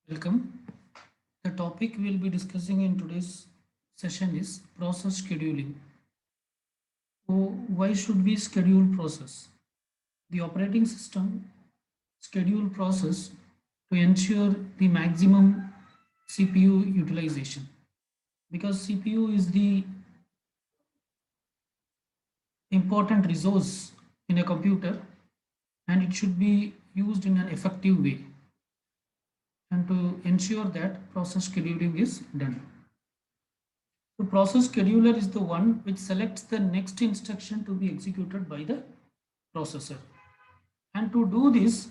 Welcome. The topic we'll be discussing in today's session is process scheduling. So, why should we schedule process? The operating system schedule process to ensure the maximum CPU utilization because CPU is the important resource in a computer and it should be used in an effective way and to ensure that process scheduling is done. The process scheduler is the one which selects the next instruction to be executed by the processor. And to do this,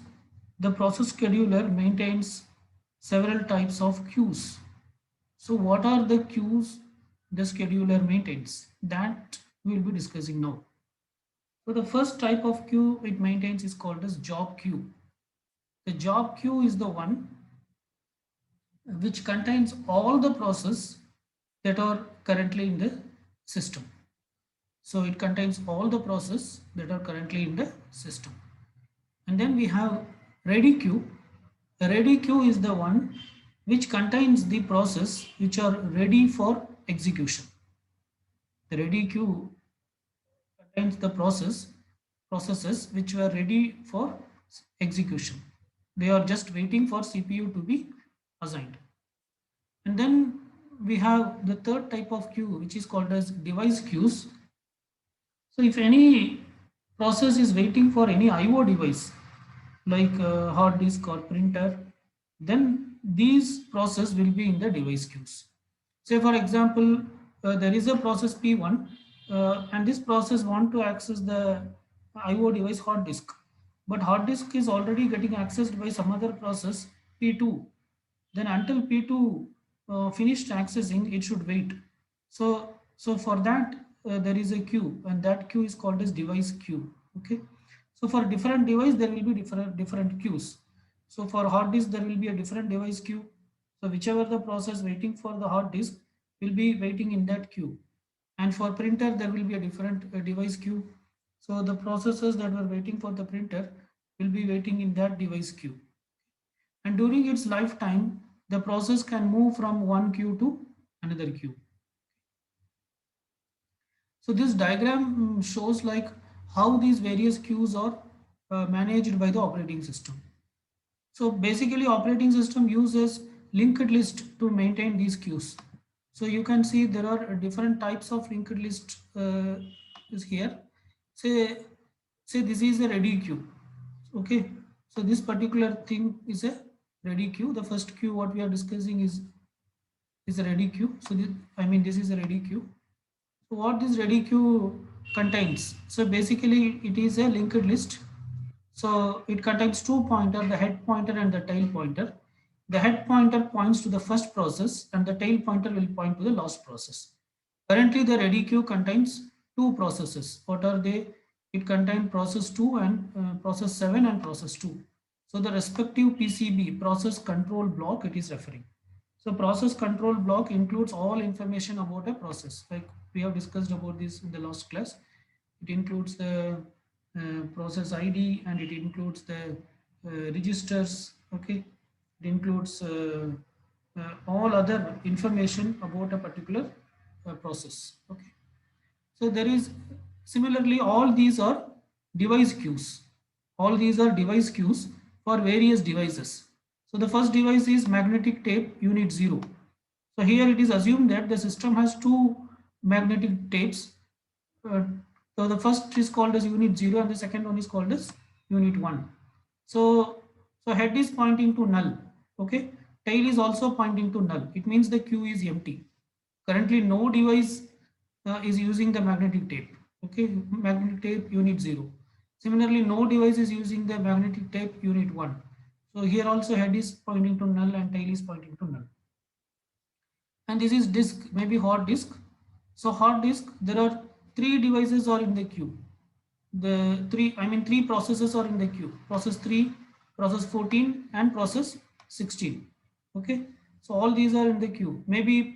the process scheduler maintains several types of queues. So what are the queues the scheduler maintains? That we will be discussing now. So the first type of queue it maintains is called as job queue. The job queue is the one which contains all the process that are currently in the system. So it contains all the process that are currently in the system. And then we have ready queue. The ready queue is the one which contains the process which are ready for execution. The ready queue contains the processes which were ready for execution. They are just waiting for CPU to be assigned. And then we have the third type of queue which is called as device queues. So if any process is waiting for any IO device like hard disk or printer, then these process will be in the device queues. Say for example, there is a process P1 and this process want to access the IO device hard disk, but hard disk is already getting accessed by some other process P2. Then until P2 finished accessing, it should wait. So for that, there is a queue, and that queue is called as device queue. Okay. So for different device, there will be different queues. So for hard disk, there will be a different device queue. So whichever the process waiting for the hard disk will be waiting in that queue. And for printer, there will be a different device queue. So the processes that were waiting for the printer will be waiting in that device queue. And during its lifetime, the process can move from one queue to another queue. So this diagram shows like how these various queues are managed by the operating system. So basically operating system uses linked list to maintain these queues. So you can see there are different types of linked list is here. Say, say this is a ready queue. Okay. So this particular thing is a ready queue. The first queue what we are discussing is a ready queue. So this, I mean this is a ready queue. So what this ready queue contains? So basically it is a linked list. So it contains two pointers, the head pointer and the tail pointer. The head pointer points to the first process and the tail pointer will point to the last process. Currently the ready queue contains two processes. What are they? It contains process 2 and process 7 and process 2. So the respective PCB, process control block, it is referring. So process control block includes all information about a process. Like we have discussed about this in the last class. It includes the process ID and it includes the registers. Okay, it includes all other information about a particular process. Okay, so there is similarly all these are device queues. All these are device queues for various devices. So the first device is magnetic tape unit 0. So here it is assumed that the system has two magnetic tapes. Uh, so the first is called as unit 0 and the second one is called as unit 1. So, so head is pointing to null. Okay. Tail is also pointing to null. It means the queue is empty. Currently no device is using the magnetic tape. Okay. Magnetic tape unit 0. Similarly, no device is using the magnetic tape unit 1. So here also head is pointing to null and tail is pointing to null. And this is disk, maybe hard disk. So hard disk, there are three devices are in the queue. Three processes are in the queue. Process 3, process 14 and process 16. Okay. So all these are in the queue. Maybe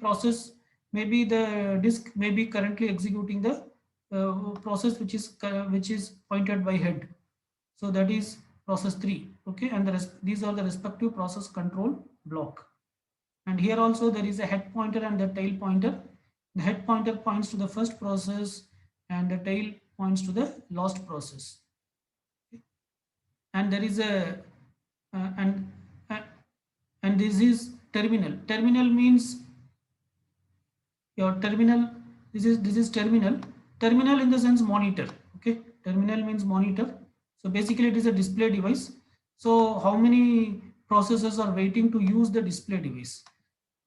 the disk may be currently executing the process which is pointed by head. So that is process 3. Okay, and these are the respective process control block. And here also there is a head pointer and the tail pointer. The head pointer points to the first process and the tail points to the last process. Okay. And there is a uh, and uh, and this is terminal. Terminal means your terminal. This is terminal. Terminal in the sense monitor. Okay, terminal means monitor. So basically it is a display device. So how many processors are waiting to use the display device?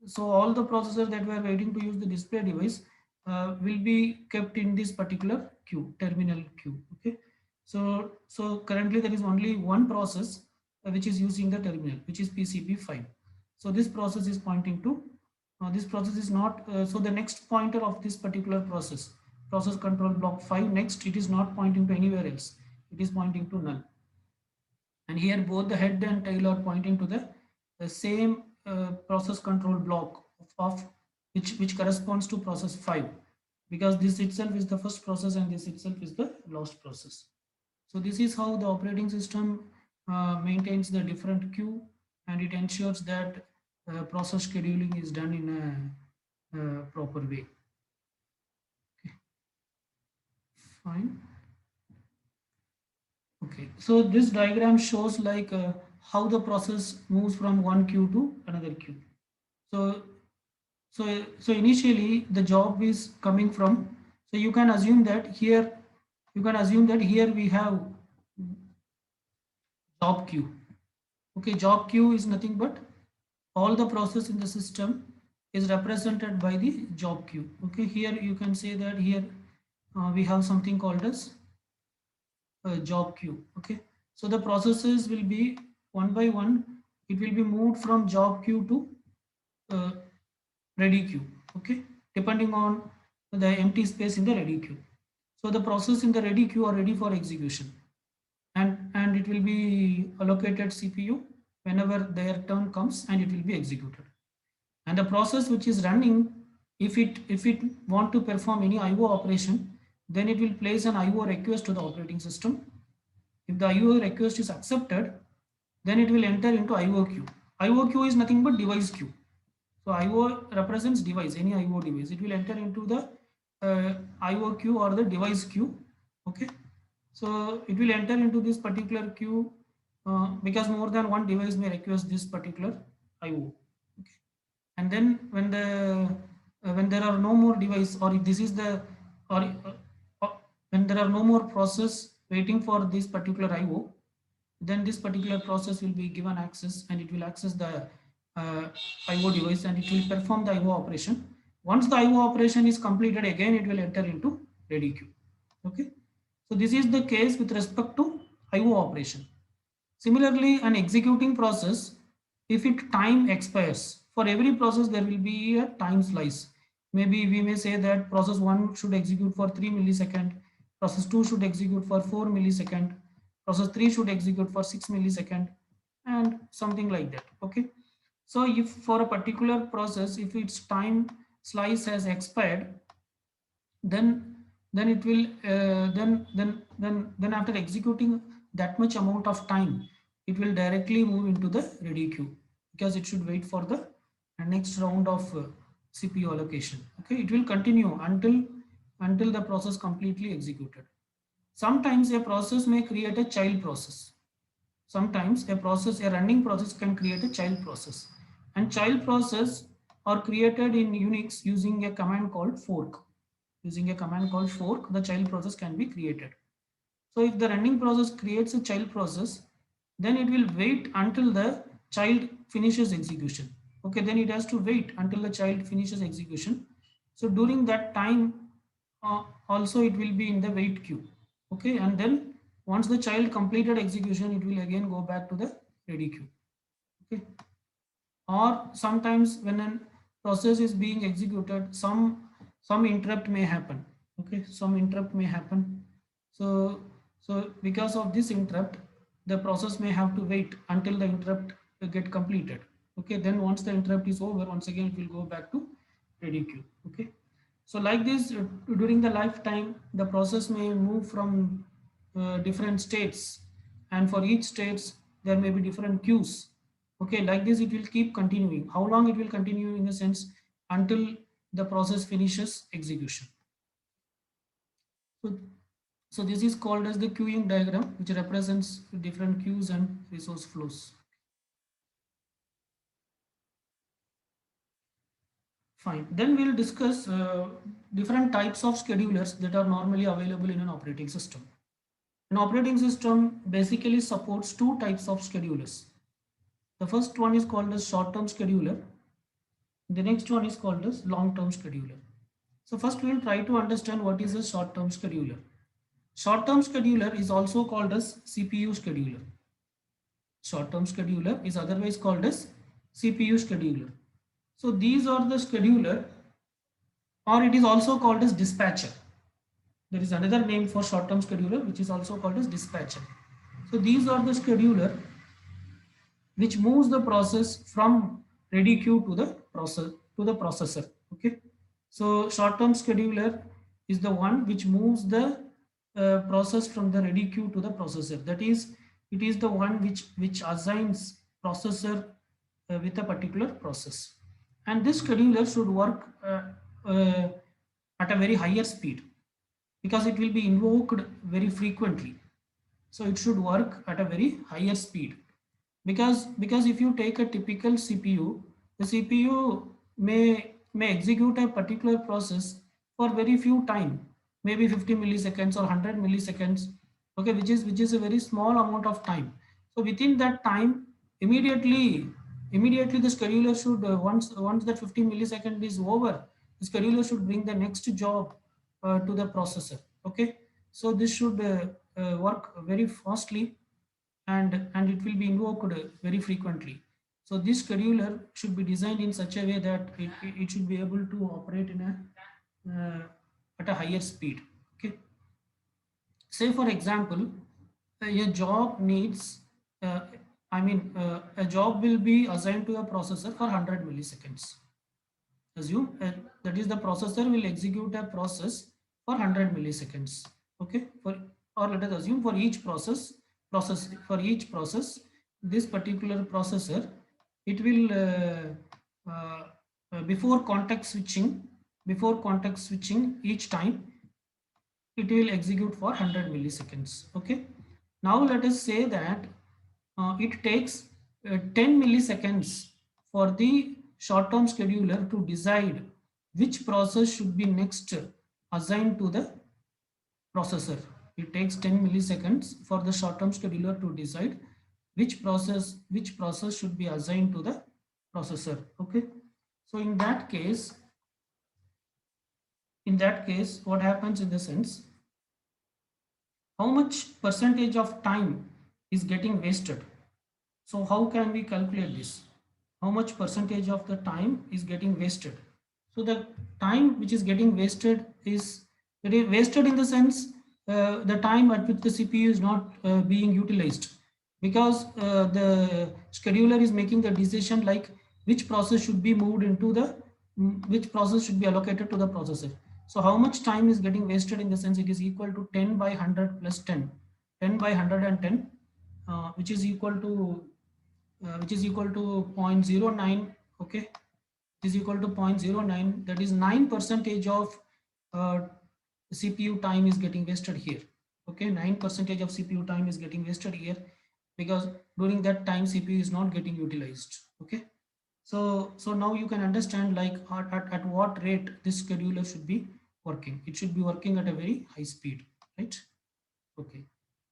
So all the processors that were waiting to use the display device will be kept in this particular queue, terminal queue. Okay, so currently there is only one process which is using the terminal, which is PCB5. So this process is pointing to this process is not so the next pointer of this particular process control block 5, next it is not pointing to anywhere else, it is pointing to null. And here both the head and tail are pointing to the same process control block of which corresponds to process 5, because this itself is the first process and this itself is the last process. So this is how the operating system maintains the different queue, and it ensures that process scheduling is done in a proper way. Okay, fine. Okay, so this diagram shows like how the process moves from one queue to another queue. So, so initially the job is coming from. So you can assume that here, we have job queue. Okay, job queue is nothing but all the process in the system is represented by the job queue. Okay, here you can say that here we have something called as job queue. Okay, so the processes will be one by one, it will be moved from job queue to uh, ready queue. Okay, depending on the empty space in the ready queue. So the process in the ready queue are ready for execution, and it will be allocated CPU whenever their turn comes, and it will be executed. And the process which is running, if it want to perform any IO operation, then it will place an IO request to the operating system. If the IO request is accepted, then it will enter into IO queue. IO queue is nothing but device queue. So IO represents device, any IO device. It will enter into the IO queue or the device queue. Okay. So it will enter into this particular queue because more than one device may request this particular IO. Okay. And then when there are no more device, or if this is the uh, when there are no more process waiting for this particular IO, then this particular process will be given access, and it will access the IO device, and it will perform the IO operation. Once the IO operation is completed, again it will enter into ready queue. Okay, so this is the case with respect to IO operation. Similarly, an executing process, if it time expires, for every process there will be a time slice. Maybe we may say that process 1 should execute for 3 millisecond, process 2 should execute for 4 millisecond, process 3 should execute for 6 millisecond, and something like that. Okay. So if for a particular process, if its time slice has expired, then it will then after executing that much amount of time, it will directly move into the ready queue, because it should wait for the next round of CPU allocation. Okay, it will continue until the process completely executed. Sometimes a process may create a child process. Sometimes a running process can create a child process, and child process are created in Unix using a command called fork. Using a command called fork, the child process can be created. So if the running process creates a child process, then it will wait until the child finishes execution. Okay, then it has to wait until the child finishes execution. So during that time, also it will be in the wait queue. Okay, and then once the child completed execution, it will again go back to the ready queue. Okay, or sometimes when a process is being executed, some interrupt may happen. Okay, some interrupt may happen. So because of this interrupt, the process may have to wait until the interrupt get completed. Okay, then once the interrupt is over, once again it will go back to ready queue. Okay, so like this, during the lifetime, the process may move from different states, and for each states there may be different queues. Okay, like this it will keep continuing. How long it will continue? In a sense, until the process finishes execution. So, so this is called as the queuing diagram, which represents different queues and resource flows. Fine. Then we'll discuss different types of schedulers that are normally available in an operating system. An operating system basically supports two types of schedulers. The first one is called as short-term scheduler. The next one is called as long-term scheduler. So first we will try to understand what is a short-term scheduler. Short-term scheduler is also called as CPU scheduler. Short-term scheduler is otherwise called as CPU scheduler. So these are the scheduler, or it is also called as dispatcher. There is another name for short-term scheduler which is also called as dispatcher. So these are the scheduler which moves the process from ready queue to the processor. Okay, so short-term scheduler is the one which moves the process from the ready queue to the processor. That is, it is the one which assigns processor with a particular process, and this scheduler should work uh, at a very higher speed because it will be invoked very frequently. So it should work at a very higher speed, because if you take a typical CPU, the CPU may execute a particular process for very few time, maybe 50 milliseconds or 100 milliseconds. Okay, which is a very small amount of time. So within that time, immediately the scheduler should, once that 50 millisecond is over, the scheduler should bring the next job to the processor. Okay, so this should work very fastly, and it will be invoked very frequently. So this scheduler should be designed in such a way that it should be able to operate in at a higher speed. Okay, say for example, a job needs uh, a job will be assigned to a processor for 100 milliseconds. Assume that is, the processor will execute a process for 100 milliseconds. Okay, or let us assume for each process, this particular processor, it will before context switching each time, it will execute for 100 milliseconds. Okay, now let us say that it takes 10 milliseconds for the short term scheduler to decide which process should be next assigned to the processor. It takes 10 milliseconds for the short term scheduler to decide which process should be assigned to the processor. Okay, so in that case what happens in the sense, how much percentage of time is getting wasted. So how can we calculate this? How much percentage of the time is getting wasted? So the time which is getting wasted is, it is wasted in the sense, the time at which the CPU is not being utilized, because the scheduler is making the decision like which process should be moved into the which process should be allocated to the processor. So how much time is getting wasted? In the sense, it is equal to 10 by 100 plus 10, 10 by 110, which is equal to 0 0.09. Okay, is equal to 0.09, that is 9 percentage of uh, CPU time is getting wasted here. Okay, 9 percentage of CPU time is getting wasted here, because during that time CPU is not getting utilized. Okay, so now you can understand like at what rate this scheduler should be working. It should be working at a very high speed, right? Okay,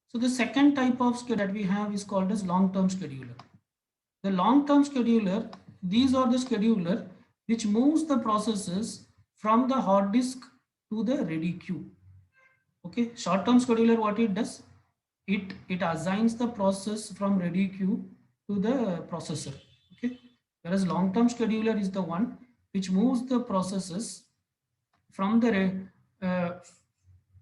so the second type of schedule that we have is called as long term scheduler. The long-term scheduler, these are the scheduler which moves the processes from the hard disk to the ready queue. Okay, short-term scheduler, what it does? It assigns the process from ready queue to the processor. Okay, whereas long-term scheduler is the one which moves the processes from uh,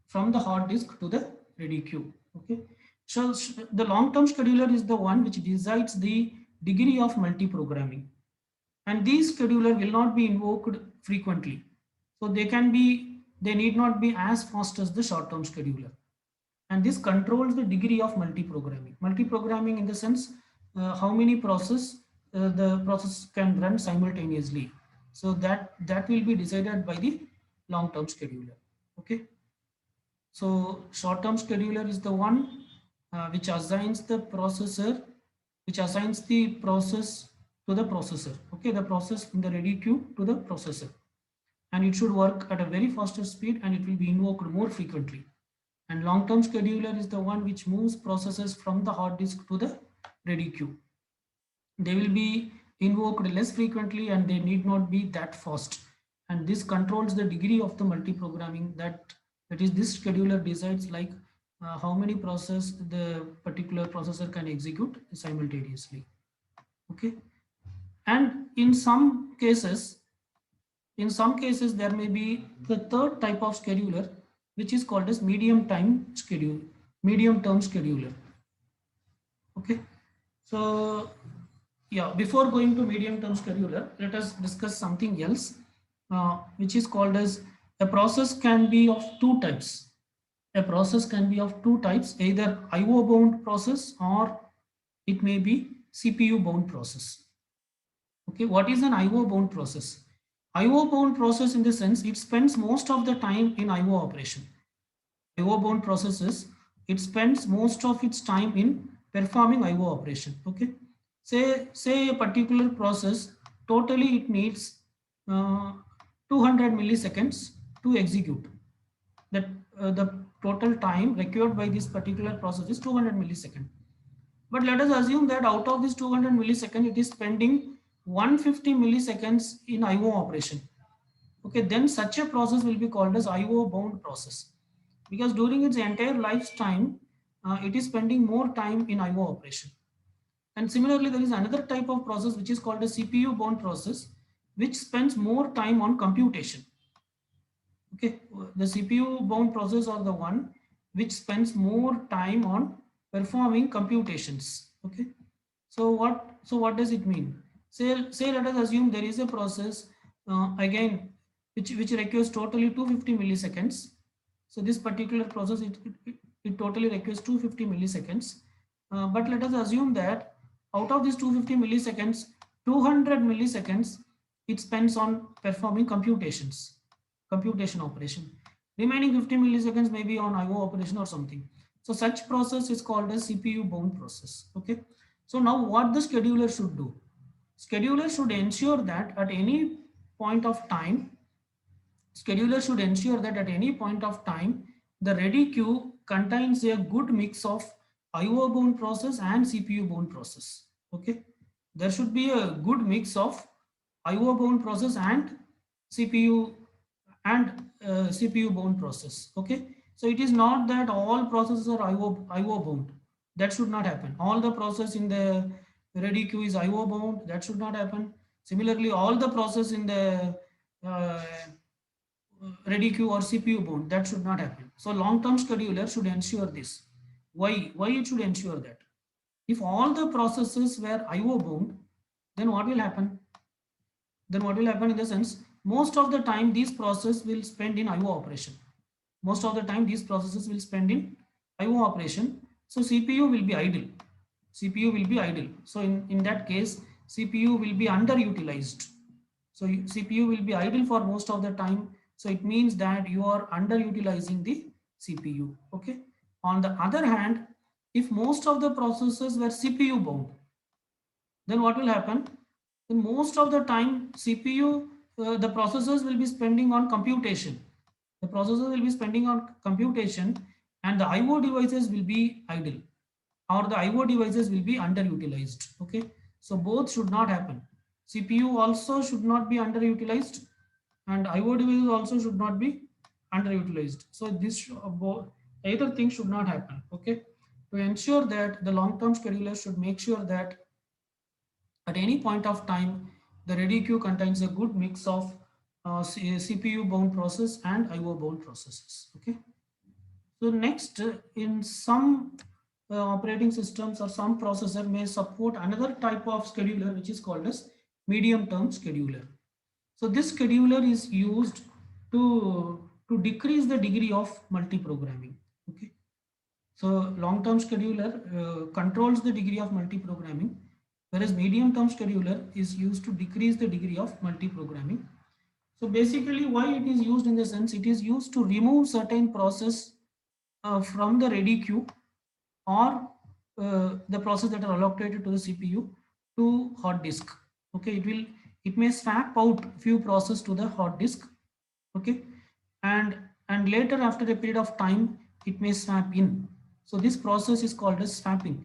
from the hard disk to the ready queue. Okay, so the long-term scheduler is the one which decides the degree of multi-programming, and these scheduler will not be invoked frequently, so they need not be as fast as the short-term scheduler. and this controls the degree of multiprogramming. Multiprogramming in the sense how many the process can run simultaneously. So that will be decided by the long-term scheduler. Okay. So short-term scheduler is the one which assigns the processor, which assigns the process to the processor. Okay, the process in the ready queue to the processor, and it should work at a very faster speed, and it will be invoked more frequently. And long-term scheduler is the one which moves processes from the hard disk to the ready queue. They will be invoked less frequently and they need not be that fast. And this controls the degree of the multiprogramming that is this scheduler decides like how many process the particular processor can execute simultaneously. Okay. And in some cases there may be the third type of scheduler which is called as medium term scheduler. Okay. So yeah, before going to medium term scheduler, let us discuss something else, which is called as a process can be of two types. A process can be of two types, either IO bound process or it may be CPU bound process. Okay, what is an IO bound process? IO bound process in the sense it spends most of the time in IO operation. IO bound processes, it spends most of its time in performing IO operation. Okay, say a particular process totally it needs 200 milliseconds to execute. That the total time required by this particular process is 200 milliseconds. But let us assume that out of this 200 milliseconds, it is spending 150 milliseconds in IO operation. Okay, then such a process will be called as IO bound process, because during its entire lifetime, it is spending more time in IO operation. And similarly, there is another type of process which is called a CPU bound process, which spends more time on computation. Okay, the CPU bound process are the one which spends more time on performing computations. Okay, so what does it mean? Say let us assume there is a process again which requires totally 250 milliseconds. So this particular process it totally requires 250 milliseconds. But let us assume that out of these 250 milliseconds, 200 milliseconds it spends on performing computation operation. Remaining 50 milliseconds may be on IO operation or something. So such process is called a CPU bound process. Okay. So now what the scheduler should do? Scheduler should ensure that at any point of time, scheduler should ensure that at any point of time, the ready queue contains a good mix of IO bound process and CPU bound process. Okay. There should be a good mix of IO bound process and CPU CPU bound process. Okay. So it is not that all processes are IO bound. That should not happen. All the process in the ready queue is IO bound. That should not happen. Similarly, all the process in the uh, ready queue or CPU bound, that should not happen. So long-term scheduler should ensure this. Why it should ensure that? If all the processes were IO bound, then what will happen? Then what will happen in the sense, most of the time these processes will spend in IO operation. Most of the time these processes will spend in IO operation. So CPU will be idle. CPU will be idle. So in that case, CPU will be underutilized. So CPU will be idle for most of the time. So it means that you are underutilizing the CPU. Okay. On the other hand, if most of the processes were CPU bound, then what will happen? In most of the time, CPU, the processors will be spending on computation. The processors will be spending on computation, and the IO devices will be idle, or the IO devices will be underutilized. Okay, so both should not happen. CPU also should not be underutilized, and IO devices also should not be underutilized. So either thing should not happen. Okay, to ensure that the long-term scheduler should make sure that at any point of time, the ready queue contains a good mix of CPU bound process and IO bound processes. Okay. So next, in some operating systems or some processor may support another type of scheduler which is called as medium term scheduler. So this scheduler is used to decrease the degree of multiprogramming. Okay. So long-term scheduler controls the degree of multi-programming, whereas medium-term scheduler is used to decrease the degree of multi-programming. So basically why it is used, in the sense it is used to remove certain process from the ready queue, or the process that are allocated to the CPU to hard disk. Okay, it may swap out few process to the hard disk. Okay, and later after a period of time it may swap in. So this process is called as swapping.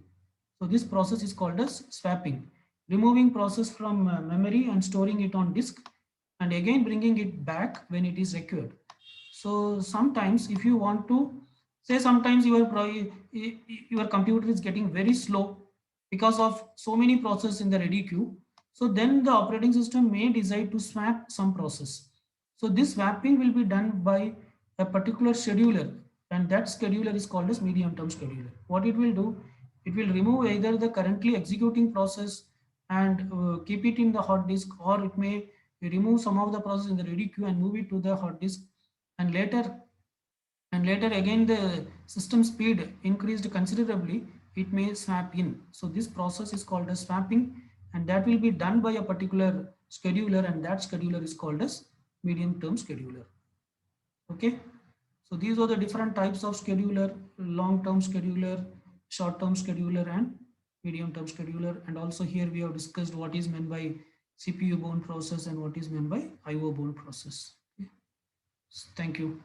So this process is called as swapping, removing process from memory and storing it on disk, and again bringing it back when it is required. So sometimes if you want to say, sometimes your computer is getting very slow because of so many processes in the ready queue, so then the operating system may decide to swap some process. So this swapping will be done by a particular scheduler, and that scheduler is called as medium term scheduler. What it will do, it will remove either the currently executing process and keep it in the hard disk, or it may remove some of the process in the ready queue and move it to the hard disk, and later again the system speed increased considerably, it may swap in. So this process is called as swapping, and that will be done by a particular scheduler, and that scheduler is called as medium term scheduler. Okay, so these are the different types of scheduler: long term scheduler, short term scheduler, and medium term scheduler. And also here we have discussed what is meant by CPU bound process and what is meant by IO bound process. Okay. Thank you.